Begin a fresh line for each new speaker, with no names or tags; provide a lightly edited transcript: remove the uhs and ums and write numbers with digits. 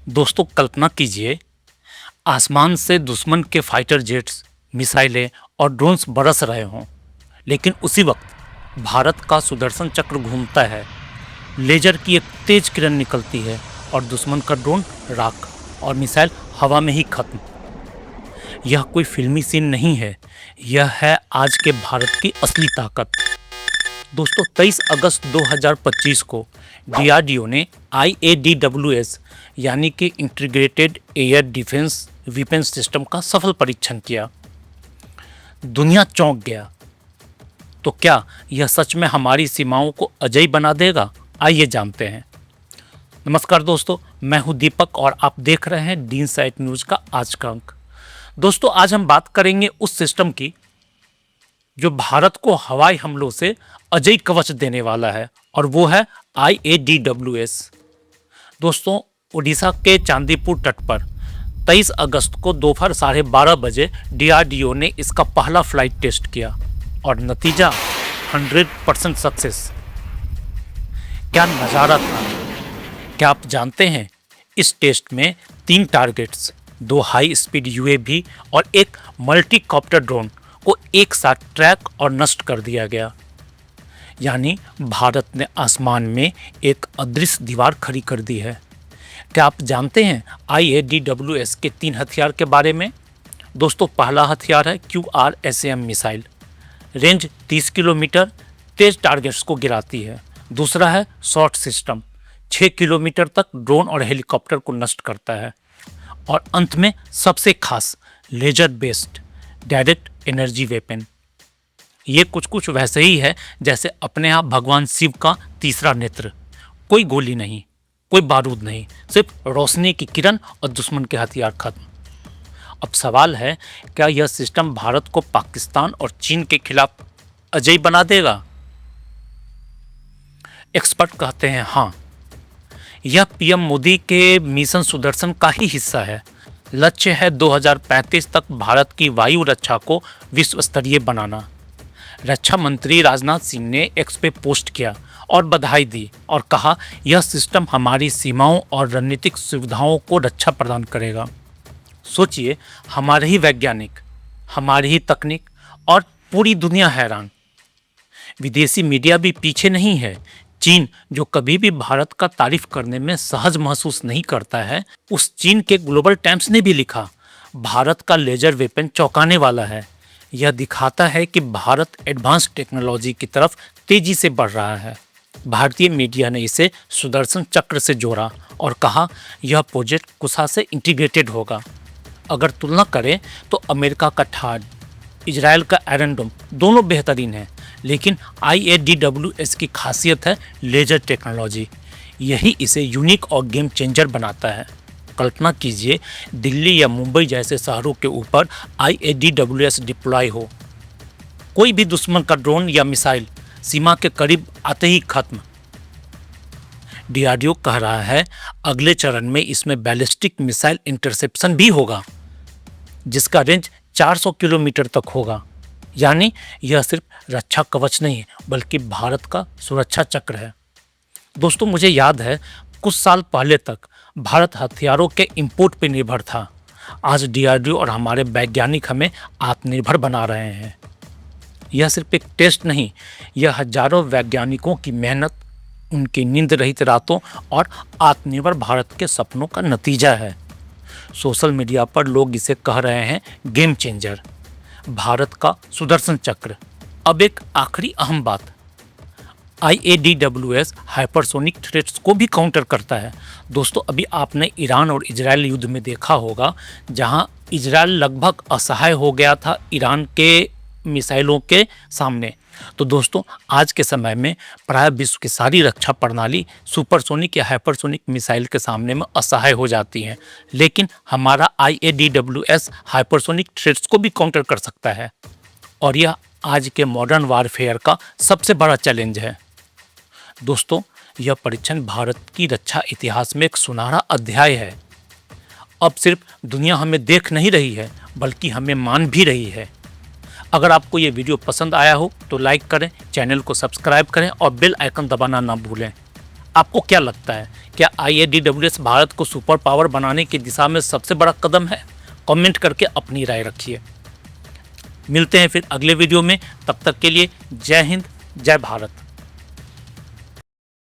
दोस्तों कल्पना कीजिए, आसमान से दुश्मन के फाइटर जेट्स, मिसाइलें और ड्रोन्स बरस रहे हों, लेकिन उसी वक्त भारत का सुदर्शन चक्र घूमता है। लेजर की एक तेज किरण निकलती है और दुश्मन का ड्रोन राख और मिसाइल हवा में ही खत्म। यह कोई फिल्मी सीन नहीं है, यह है आज के भारत की असली ताकत। दोस्तों 23 अगस्त 2025 को डीआरडीओ ने IADWS यानी कि integrated air defence weapon system का सफल परीक्षण किया। दुनिया चौंक गया। तो क्या यह सच में हमारी सीमाओं को अजय बना देगा? आइए जानते हैं। नमस्कार दोस्तों, मैं हूं दीपक और आप देख रहे हैं डी इनसाइट न्यूज़ का आज का अंक। दोस्तों आज हम बात करेंगे उस सिस्टम की जो भारत को हवाई हमलों से अजय कवच देने वाला है, और वो है IADWS। दोस्तों उड़ीसा के चांदीपुर तट पर 23 अगस्त को दोपहर 12:30 बजे डीआरडीओ ने इसका पहला फ्लाइट टेस्ट किया और नतीजा 100% सक्सेस। क्या नज़ारा था! क्या आप जानते हैं इस टेस्ट में 3 टारगेट्स, 2 हाई स्पीड UAV और एक मल्टीकॉप्टर ड्रोन को एक साथ ट्रैक और नष्ट कर दिया गया। यानी भारत ने आसमान में एक अदृश्य दीवार खड़ी कर दी है। क्या आप जानते हैं IADWS के 3 हथियार के बारे में? दोस्तों पहला हथियार है QRSAM मिसाइल, रेंज 30 किलोमीटर, तेज टारगेट्स को गिराती है। दूसरा है शॉर्ट सिस्टम, 6 किलोमीटर तक ड्रोन और हेलीकॉप्टर को नष्ट करता है। और अंत में सबसे खास laser based direct energy weapon. ये कुछ वैसे ही है जैसे अपने आप भगवान शिव का तीसरा नेत्र। कोई गोली नहीं, कोई बारूद नहीं, सिर्फ रोशनी की किरण और दुश्मन के हथियार खत्म। अब सवाल है, क्या यह सिस्टम भारत को पाकिस्तान और चीन के खिलाफ अजय बना देगा? एक्सपर्ट कहते हैं हाँ, यह PM मोदी के मिशन सुदर्शन का ही हिस्सा है। लक्ष्य है 2035 तक भारत की वायु रक्षा को विश्व स्तरीय बनाना। रक्षा मंत्री राजनाथ सिंह ने एक्स पे पोस्ट किया और बधाई दी और कहा यह सिस्टम हमारी सीमाओं और रणनीतिक सुविधाओं को रक्षा प्रदान करेगा। सोचिए, हमारे ही वैज्ञानिक, हमारी ही तकनीक और पूरी दुनिया हैरान। विदेशी मीडिया भी पीछे नहीं है। चीन जो कभी भी भारत का तारीफ करने में सहज महसूस नहीं करता है, उस चीन के ग्लोबल टाइम्स ने भी लिखा भारत का लेजर वेपन चौंकाने वाला है। यह दिखाता है कि भारत एडवांस टेक्नोलॉजी की तरफ तेजी से बढ़ रहा है। भारतीय मीडिया ने इसे सुदर्शन चक्र से जोड़ा और कहा यह प्रोजेक्ट कुशा से इंटीग्रेटेड होगा। अगर तुलना करें तो अमेरिका का थाड, इजराइल का आयरन डोम दोनों बेहतरीन हैं, लेकिन IADWS की खासियत है लेजर टेक्नोलॉजी। यही इसे यूनिक और गेम चेंजर बनाता है। कल्पना कीजिए, दिल्ली या मुंबई जैसे शहरों के ऊपर IADWS डिप्लॉय हो। कोई भी दुश्मन का ड्रोन या मिसाइल सीमा के करीब आते ही खत्म। डीआरडीओ कह रहा है अगले चरण में इसमें बैलिस्टिक मिसाइल इंटरसेप्शन भी होगा, जिसका रेंज 400 किलोमीटर तक होगा। यानी यह सिर्फ रक्षा कवच नहीं है, बल्कि भारत का सुरक्षा चक्र है। दोस्तों मुझे याद है, कुछ साल पहले तक भारत हथियारों के इंपोर्ट पर निर्भर था। आज डीआरडीओ और हमारे वैज्ञानिक हमें आत्मनिर्भर बना रहे हैं। यह सिर्फ एक टेस्ट नहीं, यह हजारों वैज्ञानिकों की मेहनत, उनकी नींद रहित रातों और आत्मनिर्भर भारत के सपनों का नतीजा है। सोशल मीडिया पर लोग इसे कह रहे हैं गेम चेंजर, भारत का सुदर्शन चक्र। अब एक आखिरी अहम बात, IADWS हाइपरसोनिक थ्रेट्स को भी काउंटर करता है। दोस्तों अभी आपने ईरान और इजराइल युद्ध में देखा होगा, जहां इजराइल लगभग असहाय हो गया था ईरान के मिसाइलों के सामने। तो दोस्तों आज के समय में प्राय विश्व की सारी रक्षा प्रणाली सुपरसोनिक या हाइपरसोनिक मिसाइल के सामने में असहाय हो जाती हैं, लेकिन हमारा IADWS हाइपरसोनिक थ्रेट्स को भी काउंटर कर सकता है। और यह आज के मॉडर्न वारफेयर का सबसे बड़ा चैलेंज है। दोस्तों यह परीक्षण भारत की रक्षा इतिहास में एक सुनहरा अध्याय है। अब सिर्फ दुनिया हमें देख नहीं रही है, बल्कि हमें मान भी रही है। अगर आपको ये वीडियो पसंद आया हो तो लाइक करें, चैनल को सब्सक्राइब करें और बेल आइकन दबाना ना भूलें। आपको क्या लगता है, क्या IADWS भारत को सुपर पावर बनाने की दिशा में सबसे बड़ा कदम है? कमेंट करके अपनी राय रखिए। मिलते हैं फिर अगले वीडियो में, तब तक के लिए जय हिंद, जय भारत।